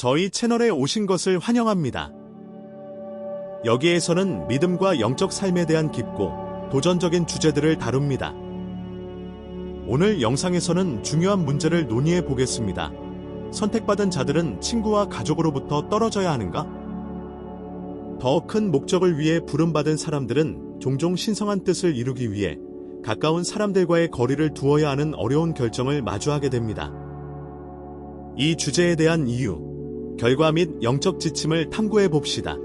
저희 채널에 오신 것을 환영합니다. 여기에서는 믿음과 영적 삶에 대한 깊고 도전적인 주제들을 다룹니다. 오늘 영상에서는 중요한 문제를 논의해 보겠습니다. 선택받은 자들은 친구와 가족으로부터 떨어져야 하는가? 더 큰 목적을 위해 부름받은 사람들은 종종 신성한 뜻을 이루기 위해 가까운 사람들과의 거리를 두어야 하는 어려운 결정을 마주하게 됩니다. 이 주제에 대한 이유, 결과 및 영적 지침을 탐구해 봅시다.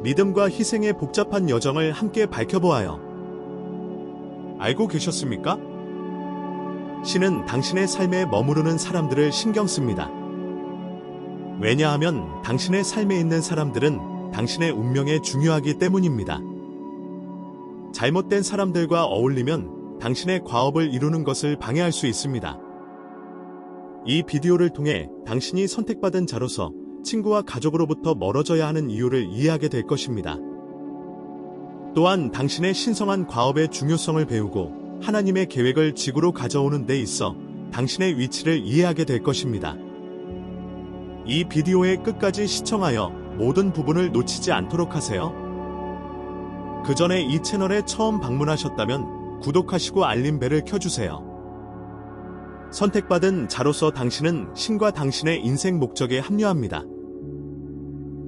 믿음과 희생의 복잡한 여정을 함께 밝혀보아요. 알고 계셨습니까? 신은 당신의 삶에 머무르는 사람들을 신경 씁니다. 왜냐하면 당신의 삶에 있는 사람들은 당신의 운명에 중요하기 때문입니다. 잘못된 사람들과 어울리면 당신의 과업을 이루는 것을 방해할 수 있습니다. 이 비디오를 통해 당신이 선택받은 자로서 친구와 가족으로부터 멀어져야 하는 이유를 이해하게 될 것입니다. 또한 당신의 신성한 과업의 중요성을 배우고 하나님의 계획을 지구로 가져오는 데 있어 당신의 위치를 이해하게 될 것입니다. 이 비디오의 끝까지 시청하여 모든 부분을 놓치지 않도록 하세요. 그 전에 이 채널에 처음 방문하셨다면 구독하시고 알림벨을 켜주세요. 선택받은 자로서 당신은 신과 당신의 인생 목적에 합류합니다.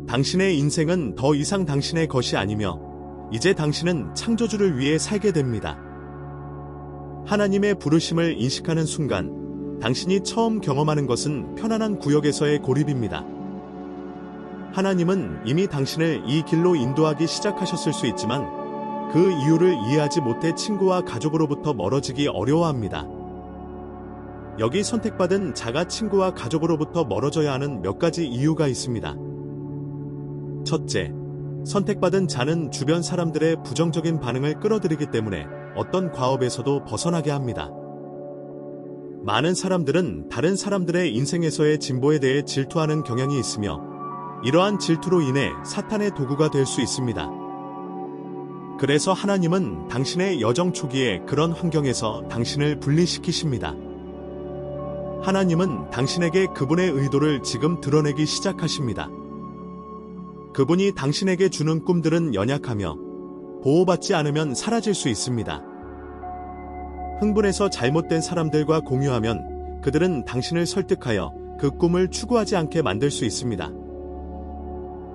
당신의 인생은 더 이상 당신의 것이 아니며 이제 당신은 창조주를 위해 살게 됩니다. 하나님의 부르심을 인식하는 순간 당신이 처음 경험하는 것은 편안한 구역에서의 고립입니다. 하나님은 이미 당신을 이 길로 인도하기 시작하셨을 수 있지만 그 이유를 이해하지 못해 친구와 가족으로부터 멀어지기 어려워합니다. 여기 선택받은 자가 친구와 가족으로부터 멀어져야 하는 몇 가지 이유가 있습니다. 첫째, 선택받은 자는 주변 사람들의 부정적인 반응을 끌어들이기 때문에 어떤 과업에서도 벗어나게 합니다. 많은 사람들은 다른 사람들의 인생에서의 진보에 대해 질투하는 경향이 있으며 이러한 질투로 인해 사탄의 도구가 될 수 있습니다. 그래서 하나님은 당신의 여정 초기에 그런 환경에서 당신을 분리시키십니다. 하나님은 당신에게 그분의 의도를 지금 드러내기 시작하십니다. 그분이 당신에게 주는 꿈들은 연약하며 보호받지 않으면 사라질 수 있습니다. 흥분해서 잘못된 사람들과 공유하면 그들은 당신을 설득하여 그 꿈을 추구하지 않게 만들 수 있습니다.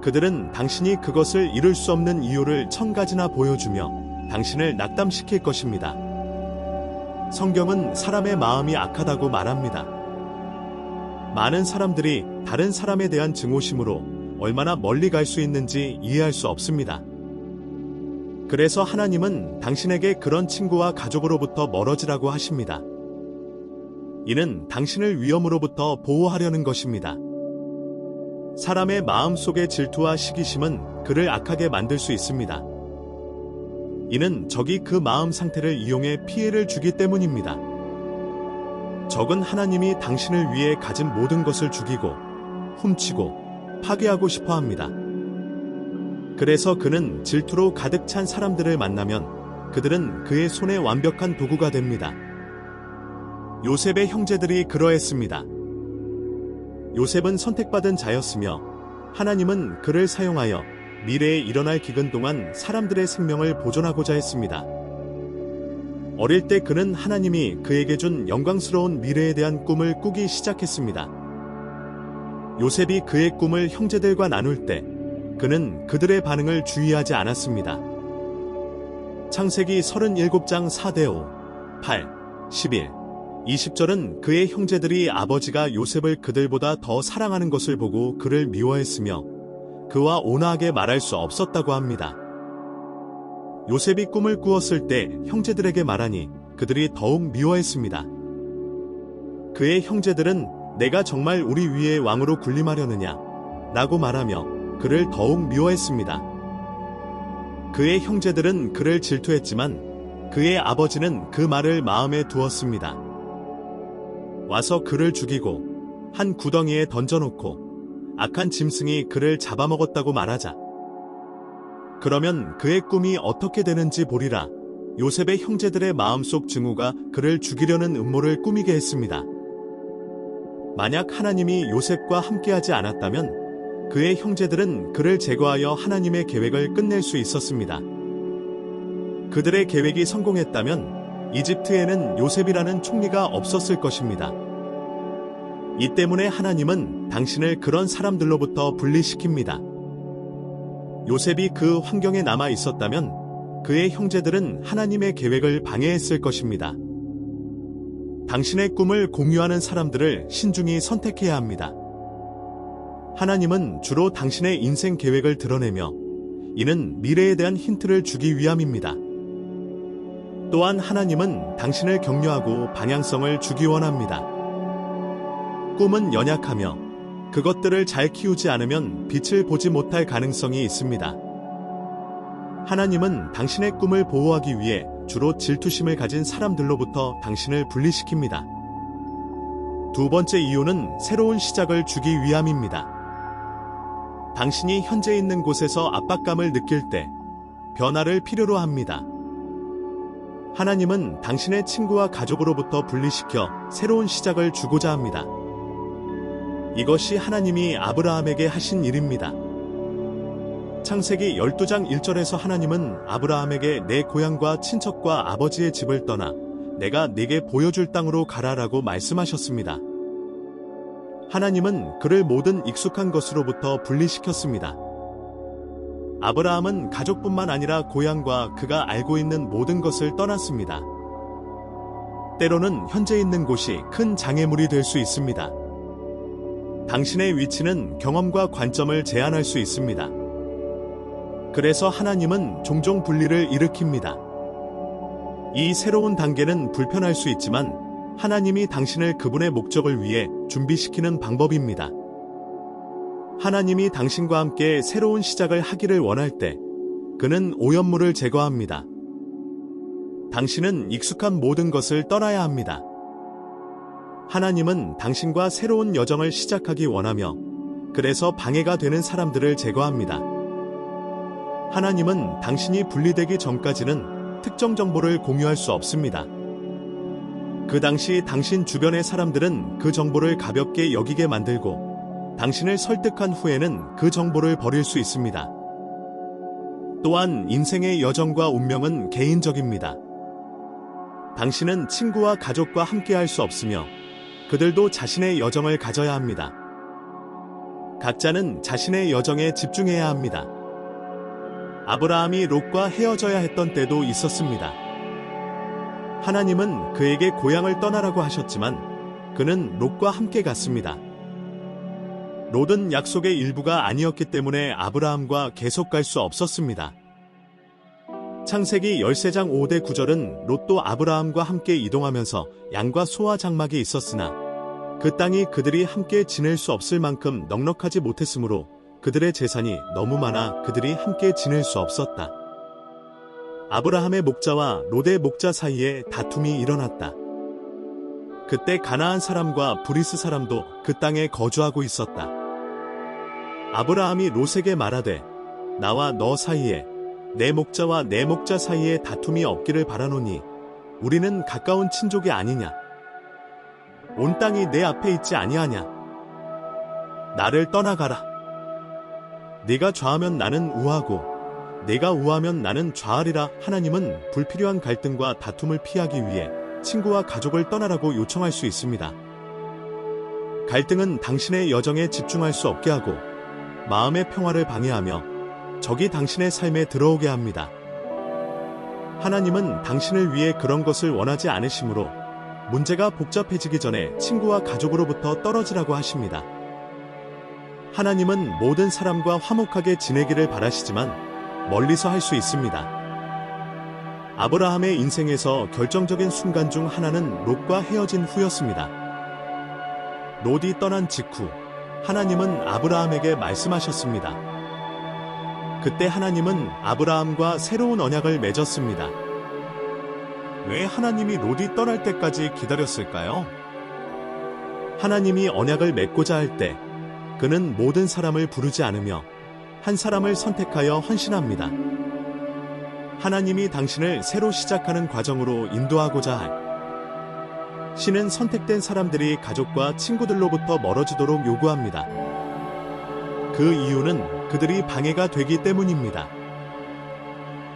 그들은 당신이 그것을 이룰 수 없는 이유를 1000가지나 보여주며 당신을 낙담시킬 것입니다. 성경은 사람의 마음이 악하다고 말합니다. 많은 사람들이 다른 사람에 대한 증오심으로 얼마나 멀리 갈 수 있는지 이해할 수 없습니다. 그래서 하나님은 당신에게 그런 친구와 가족으로부터 멀어지라고 하십니다. 이는 당신을 위험으로부터 보호하려는 것입니다. 사람의 마음 속의 질투와 시기심은 그를 악하게 만들 수 있습니다. 이는 적이 그 마음 상태를 이용해 피해를 주기 때문입니다. 적은 하나님이 당신을 위해 가진 모든 것을 죽이고 훔치고 파괴하고 싶어 합니다. 그래서 그는 질투로 가득 찬 사람들을 만나면 그들은 그의 손에 완벽한 도구가 됩니다. 요셉의 형제들이 그러했습니다. 요셉은 선택받은 자였으며 하나님은 그를 사용하여 미래에 일어날 기근 동안 사람들의 생명을 보존하고자 했습니다. 어릴 때 그는 하나님이 그에게 준 영광스러운 미래에 대한 꿈을 꾸기 시작했습니다. 요셉이 그의 꿈을 형제들과 나눌 때 그는 그들의 반응을 주의하지 않았습니다. 창세기 37장 4-5, 8, 11, 20절은 그의 형제들이 아버지가 요셉을 그들보다 더 사랑하는 것을 보고 그를 미워했으며 그와 온화하게 말할 수 없었다고 합니다. 요셉이 꿈을 꾸었을 때 형제들에게 말하니 그들이 더욱 미워했습니다. 그의 형제들은 내가 정말 우리 위에 왕으로 군림하려느냐 라고 말하며 그를 더욱 미워했습니다. 그의 형제들은 그를 질투했지만 그의 아버지는 그 말을 마음에 두었습니다. 와서 그를 죽이고 한 구덩이에 던져놓고 악한 짐승이 그를 잡아먹었다고 말하자. 그러면 그의 꿈이 어떻게 되는지 보리라. 요셉의 형제들의 마음속 증오가 그를 죽이려는 음모를 꾸미게 했습니다. 만약 하나님이 요셉과 함께하지 않았다면 그의 형제들은 그를 제거하여 하나님의 계획을 끝낼 수 있었습니다. 그들의 계획이 성공했다면 이집트에는 요셉이라는 총리가 없었을 것입니다. 이 때문에 하나님은 당신을 그런 사람들로부터 분리시킵니다. 요셉이 그 환경에 남아 있었다면 그의 형제들은 하나님의 계획을 방해했을 것입니다. 당신의 꿈을 공유하는 사람들을 신중히 선택해야 합니다. 하나님은 주로 당신의 인생 계획을 드러내며 이는 미래에 대한 힌트를 주기 위함입니다. 또한 하나님은 당신을 격려하고 방향성을 주기 원합니다. 꿈은 연약하며 그것들을 잘 키우지 않으면 빛을 보지 못할 가능성이 있습니다. 하나님은 당신의 꿈을 보호하기 위해 주로 질투심을 가진 사람들로부터 당신을 분리시킵니다. 두 번째 이유는 새로운 시작을 주기 위함입니다. 당신이 현재 있는 곳에서 압박감을 느낄 때 변화를 필요로 합니다. 하나님은 당신의 친구와 가족으로부터 분리시켜 새로운 시작을 주고자 합니다. 이것이 하나님이 아브라함에게 하신 일입니다. 창세기 12장 1절에서 하나님은 아브라함에게 내 고향과 친척과 아버지의 집을 떠나 내가 네게 보여줄 땅으로 가라라고 말씀하셨습니다. 하나님은 그를 모든 익숙한 것으로부터 분리시켰습니다. 아브라함은 가족뿐만 아니라 고향과 그가 알고 있는 모든 것을 떠났습니다. 때로는 현재 있는 곳이 큰 장애물이 될 수 있습니다. 당신의 위치는 경험과 관점을 제한할 수 있습니다. 그래서 하나님은 종종 분리를 일으킵니다. 이 새로운 단계는 불편할 수 있지만 하나님이 당신을 그분의 목적을 위해 준비시키는 방법입니다. 하나님이 당신과 함께 새로운 시작을 하기를 원할 때 그는 오염물을 제거합니다. 당신은 익숙한 모든 것을 떠나야 합니다. 하나님은 당신과 새로운 여정을 시작하기 원하며 그래서 방해가 되는 사람들을 제거합니다. 하나님은 당신이 분리되기 전까지는 특정 정보를 공유할 수 없습니다. 그 당시 당신 주변의 사람들은 그 정보를 가볍게 여기게 만들고 당신을 설득한 후에는 그 정보를 버릴 수 있습니다. 또한 인생의 여정과 운명은 개인적입니다. 당신은 친구와 가족과 함께할 수 없으며 그들도 자신의 여정을 가져야 합니다. 각자는 자신의 여정에 집중해야 합니다. 아브라함이 롯과 헤어져야 했던 때도 있었습니다. 하나님은 그에게 고향을 떠나라고 하셨지만 그는 롯과 함께 갔습니다. 롯은 약속의 일부가 아니었기 때문에 아브라함과 계속 갈 수 없었습니다. 창세기 13장 5대 9절은 롯도 아브라함과 함께 이동하면서 양과 소와 장막이 있었으나 그 땅이 그들이 함께 지낼 수 없을 만큼 넉넉하지 못했으므로 그들의 재산이 너무 많아 그들이 함께 지낼 수 없었다. 아브라함의 목자와 롯의 목자 사이에 다툼이 일어났다. 그때 가나안 사람과 브리스 사람도 그 땅에 거주하고 있었다. 아브라함이 롯에게 말하되 나와 너 사이에 내 목자와 내 목자 사이에 다툼이 없기를 바라노니 우리는 가까운 친족이 아니냐. 온 땅이 내 앞에 있지 아니하냐. 나를 떠나가라. 네가 좌하면 나는 우하고 네가 우하면 나는 좌하리라. 하나님은 불필요한 갈등과 다툼을 피하기 위해 친구와 가족을 떠나라고 요청할 수 있습니다. 갈등은 당신의 여정에 집중할 수 없게 하고 마음의 평화를 방해하며 적이 당신의 삶에 들어오게 합니다. 하나님은 당신을 위해 그런 것을 원하지 않으시므로 문제가 복잡해지기 전에 친구와 가족으로부터 떨어지라고 하십니다. 하나님은 모든 사람과 화목하게 지내기를 바라시지만 멀리서 할 수 있습니다. 아브라함의 인생에서 결정적인 순간 중 하나는 롯과 헤어진 후였습니다. 롯이 떠난 직후 하나님은 아브라함에게 말씀하셨습니다. 그때 하나님은 아브라함과 새로운 언약을 맺었습니다. 왜 하나님이 롯이 떠날 때까지 기다렸을까요? 하나님이 언약을 맺고자 할 때 그는 모든 사람을 부르지 않으며 한 사람을 선택하여 헌신합니다. 하나님이 당신을 새로 시작하는 과정으로 인도하고자 할 신은 선택된 사람들이 가족과 친구들로부터 멀어지도록 요구합니다. 그 이유는 그들이 방해가 되기 때문입니다.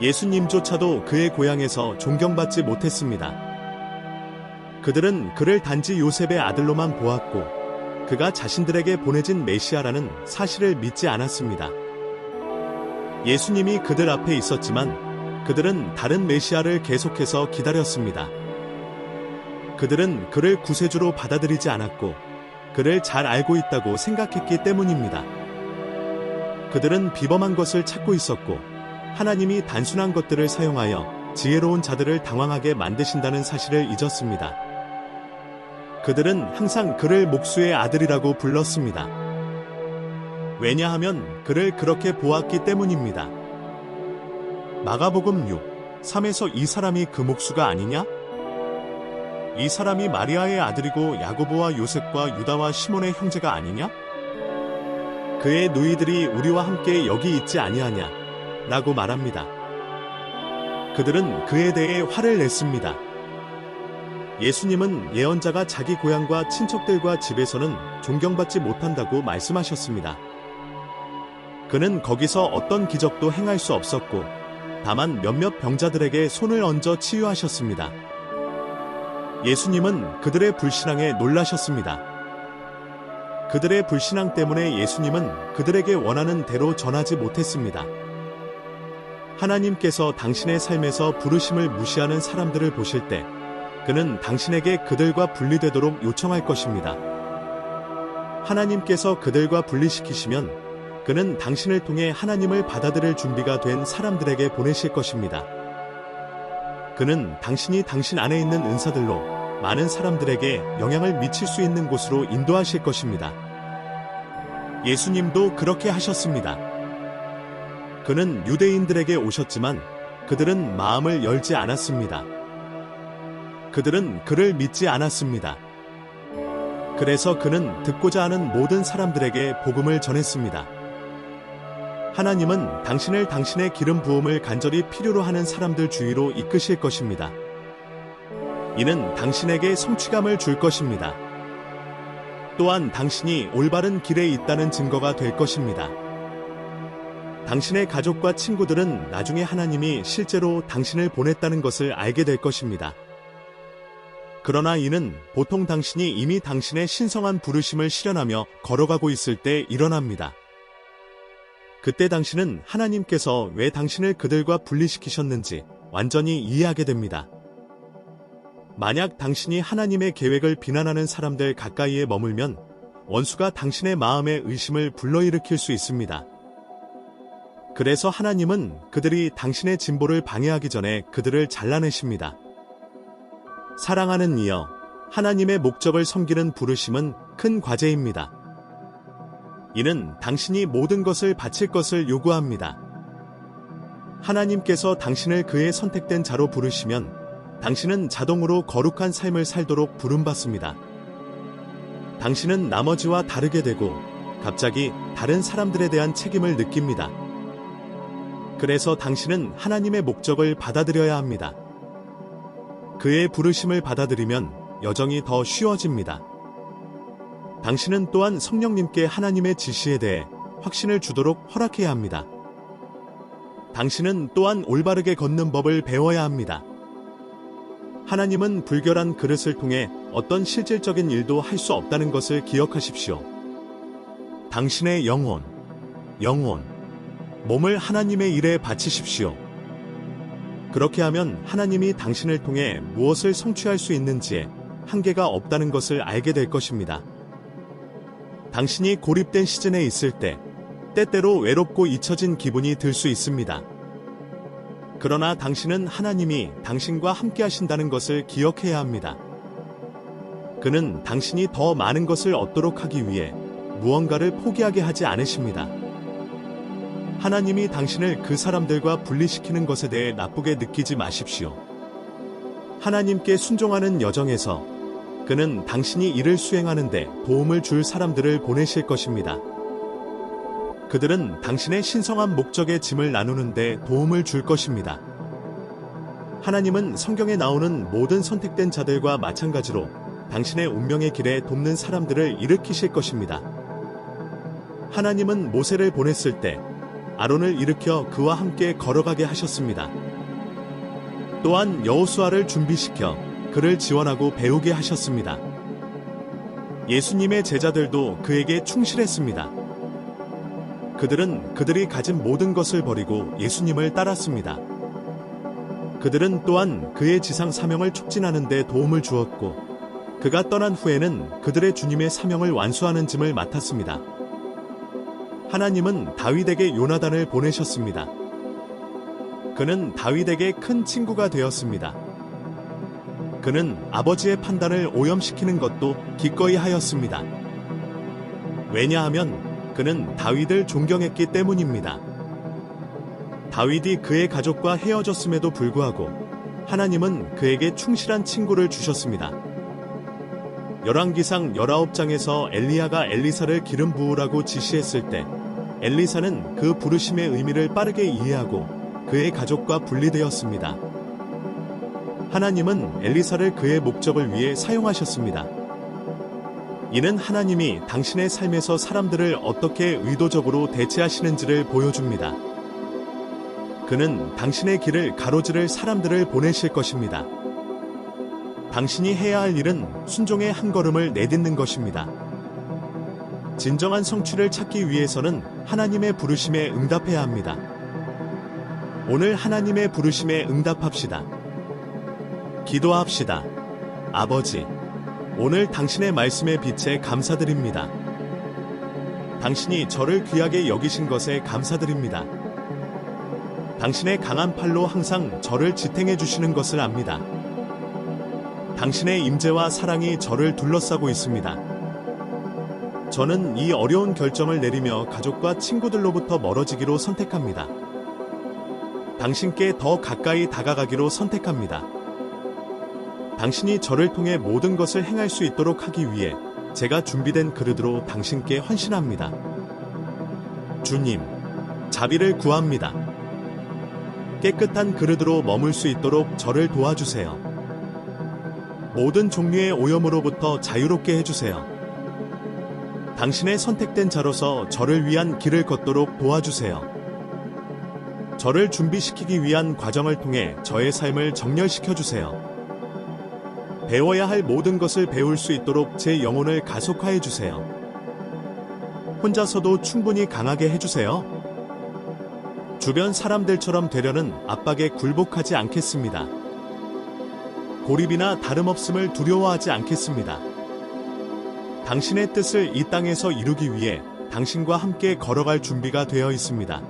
예수님조차도 그의 고향에서 존경받지 못했습니다. 그들은 그를 단지 요셉의 아들로만 보았고 그가 자신들에게 보내진 메시아라는 사실을 믿지 않았습니다. 예수님이 그들 앞에 있었지만 그들은 다른 메시아를 계속해서 기다렸습니다. 그들은 그를 구세주로 받아들이지 않았고 그를 잘 알고 있다고 생각했기 때문입니다. 그들은 비범한 것을 찾고 있었고 하나님이 단순한 것들을 사용하여 지혜로운 자들을 당황하게 만드신다는 사실을 잊었습니다. 그들은 항상 그를 목수의 아들이라고 불렀습니다. 왜냐하면 그를 그렇게 보았기 때문입니다. 마가복음 6:3에서 이 사람이 그 목수가 아니냐? 이 사람이 마리아의 아들이고 야고보와 요셉과 유다와 시몬의 형제가 아니냐? 그의 누이들이 우리와 함께 여기 있지 아니하냐? 라고 말합니다. 그들은 그에 대해 화를 냈습니다. 예수님은 예언자가 자기 고향과 친척들과 집에서는 존경받지 못한다고 말씀하셨습니다. 그는 거기서 어떤 기적도 행할 수 없었고 다만 몇몇 병자들에게 손을 얹어 치유하셨습니다. 예수님은 그들의 불신앙에 놀라셨습니다. 그들의 불신앙 때문에 예수님은 그들에게 원하는 대로 전하지 못했습니다. 하나님께서 당신의 삶에서 부르심을 무시하는 사람들을 보실 때 그는 당신에게 그들과 분리되도록 요청할 것입니다. 하나님께서 그들과 분리시키시면 그는 당신을 통해 하나님을 받아들일 준비가 된 사람들에게 보내실 것입니다. 그는 당신이 당신 안에 있는 은사들로 많은 사람들에게 영향을 미칠 수 있는 곳으로 인도하실 것입니다. 예수님도 그렇게 하셨습니다. 그는 유대인들에게 오셨지만 그들은 마음을 열지 않았습니다. 그들은 그를 믿지 않았습니다. 그래서 그는 듣고자 하는 모든 사람들에게 복음을 전했습니다. 하나님은 당신을 당신의 기름 부음을 간절히 필요로 하는 사람들 주위로 이끄실 것입니다. 이는 당신에게 성취감을 줄 것입니다. 또한 당신이 올바른 길에 있다는 증거가 될 것입니다. 당신의 가족과 친구들은 나중에 하나님이 실제로 당신을 보냈다는 것을 알게 될 것입니다. 그러나 이는 보통 당신이 이미 당신의 신성한 부르심을 실현하며 걸어가고 있을 때 일어납니다. 그때 당신은 하나님께서 왜 당신을 그들과 분리시키셨는지 완전히 이해하게 됩니다. 만약 당신이 하나님의 계획을 비난하는 사람들 가까이에 머물면 원수가 당신의 마음에 의심을 불러일으킬 수 있습니다. 그래서 하나님은 그들이 당신의 진보를 방해하기 전에 그들을 잘라내십니다. 사랑하는 이여, 하나님의 목적을 섬기는 부르심은 큰 과제입니다. 이는 당신이 모든 것을 바칠 것을 요구합니다. 하나님께서 당신을 그의 선택된 자로 부르시면 당신은 자동으로 거룩한 삶을 살도록 부름받습니다. 당신은 나머지와 다르게 되고 갑자기 다른 사람들에 대한 책임을 느낍니다. 그래서 당신은 하나님의 목적을 받아들여야 합니다. 그의 부르심을 받아들이면 여정이 더 쉬워집니다. 당신은 또한 성령님께 하나님의 지시에 대해 확신을 주도록 허락해야 합니다. 당신은 또한 올바르게 걷는 법을 배워야 합니다. 하나님은 불결한 그릇을 통해 어떤 실질적인 일도 할 수 없다는 것을 기억하십시오. 당신의 영혼, 몸을 하나님의 일에 바치십시오. 그렇게 하면 하나님이 당신을 통해 무엇을 성취할 수 있는지에 한계가 없다는 것을 알게 될 것입니다. 당신이 고립된 시즌에 있을 때 때때로 외롭고 잊혀진 기분이 들 수 있습니다. 그러나 당신은 하나님이 당신과 함께 하신다는 것을 기억해야 합니다. 그는 당신이 더 많은 것을 얻도록 하기 위해 무언가를 포기하게 하지 않으십니다. 하나님이 당신을 그 사람들과 분리시키는 것에 대해 나쁘게 느끼지 마십시오. 하나님께 순종하는 여정에서 그는 당신이 이를 수행하는데 도움을 줄 사람들을 보내실 것입니다. 그들은 당신의 신성한 목적의 짐을 나누는데 도움을 줄 것입니다. 하나님은 성경에 나오는 모든 선택된 자들과 마찬가지로 당신의 운명의 길에 돕는 사람들을 일으키실 것입니다. 하나님은 모세를 보냈을 때 아론을 일으켜 그와 함께 걸어가게 하셨습니다. 또한 여호수아를 준비시켜 그를 지원하고 배우게 하셨습니다. 예수님의 제자들도 그에게 충실했습니다. 그들은 그들이 가진 모든 것을 버리고 예수님을 따랐습니다. 그들은 또한 그의 지상 사명을 촉진하는 데 도움을 주었고, 그가 떠난 후에는 그들의 주님의 사명을 완수하는 짐을 맡았습니다. 하나님은 다윗에게 요나단을 보내셨습니다. 그는 다윗에게 큰 친구가 되었습니다. 그는 아버지의 판단을 오염시키는 것도 기꺼이 하였습니다. 왜냐하면 그는 다윗을 존경했기 때문입니다. 다윗이 그의 가족과 헤어졌음에도 불구하고 하나님은 그에게 충실한 친구를 주셨습니다. 열왕기상 19장에서 엘리야가 엘리사를 기름 부으라고 지시했을 때 엘리사는 그 부르심의 의미를 빠르게 이해하고 그의 가족과 분리되었습니다. 하나님은 엘리사를 그의 목적을 위해 사용하셨습니다. 이는 하나님이 당신의 삶에서 사람들을 어떻게 의도적으로 대체하시는지를 보여줍니다. 그는 당신의 길을 가로지를 사람들을 보내실 것입니다. 당신이 해야 할 일은 순종의 한 걸음을 내딛는 것입니다. 진정한 성취를 찾기 위해서는 하나님의 부르심에 응답해야 합니다. 오늘 하나님의 부르심에 응답합시다. 기도합시다. 아버지, 오늘 당신의 말씀의 빛에 감사드립니다. 당신이 저를 귀하게 여기신 것에 감사드립니다. 당신의 강한 팔로 항상 저를 지탱해 주시는 것을 압니다. 당신의 임재와 사랑이 저를 둘러싸고 있습니다. 저는 이 어려운 결정을 내리며 가족과 친구들로부터 멀어지기로 선택합니다. 당신께 더 가까이 다가가기로 선택합니다. 당신이 저를 통해 모든 것을 행할 수 있도록 하기 위해 제가 준비된 그릇으로 당신께 헌신합니다. 주님, 자비를 구합니다. 깨끗한 그릇으로 머물 수 있도록 저를 도와주세요. 모든 종류의 오염으로부터 자유롭게 해주세요. 당신의 선택된 자로서 저를 위한 길을 걷도록 도와주세요. 저를 준비시키기 위한 과정을 통해 저의 삶을 정렬시켜주세요. 배워야 할 모든 것을 배울 수 있도록 제 영혼을 가속화해 주세요. 혼자서도 충분히 강하게 해주세요. 주변 사람들처럼 되려는 압박에 굴복하지 않겠습니다. 고립이나 다름없음을 두려워하지 않겠습니다. 당신의 뜻을 이 땅에서 이루기 위해 당신과 함께 걸어갈 준비가 되어 있습니다.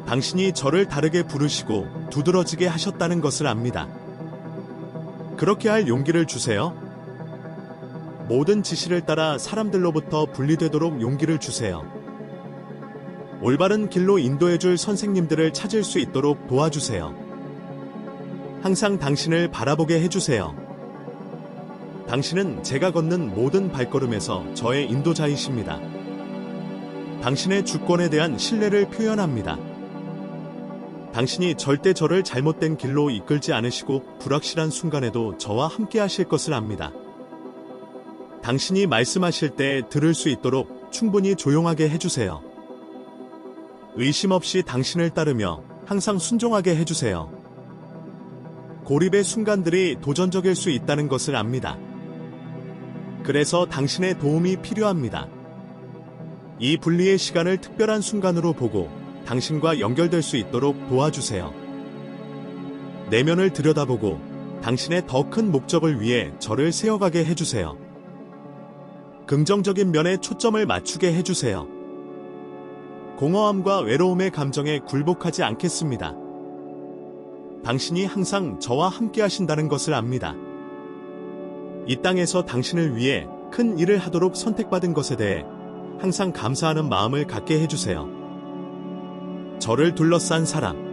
당신이 저를 다르게 부르시고 두드러지게 하셨다는 것을 압니다. 그렇게 할 용기를 주세요. 모든 지시를 따라 사람들로부터 분리되도록 용기를 주세요. 올바른 길로 인도해줄 선생님들을 찾을 수 있도록 도와주세요. 항상 당신을 바라보게 해주세요. 당신은 제가 걷는 모든 발걸음에서 저의 인도자이십니다. 당신의 주권에 대한 신뢰를 표현합니다. 당신이 절대 저를 잘못된 길로 이끌지 않으시고 불확실한 순간에도 저와 함께 하실 것을 압니다. 당신이 말씀하실 때 들을 수 있도록 충분히 조용하게 해주세요. 의심 없이 당신을 따르며 항상 순종하게 해주세요. 고립의 순간들이 도전적일 수 있다는 것을 압니다. 그래서 당신의 도움이 필요합니다. 이 분리의 시간을 특별한 순간으로 보고 당신과 연결될 수 있도록 도와주세요. 내면을 들여다보고 당신의 더 큰 목적을 위해 저를 세워가게 해주세요. 긍정적인 면에 초점을 맞추게 해주세요. 공허함과 외로움의 감정에 굴복하지 않겠습니다. 당신이 항상 저와 함께 하신다는 것을 압니다. 이 땅에서 당신을 위해 큰 일을 하도록 선택받은 것에 대해 항상 감사하는 마음을 갖게 해주세요. 저를 둘러싼 사람,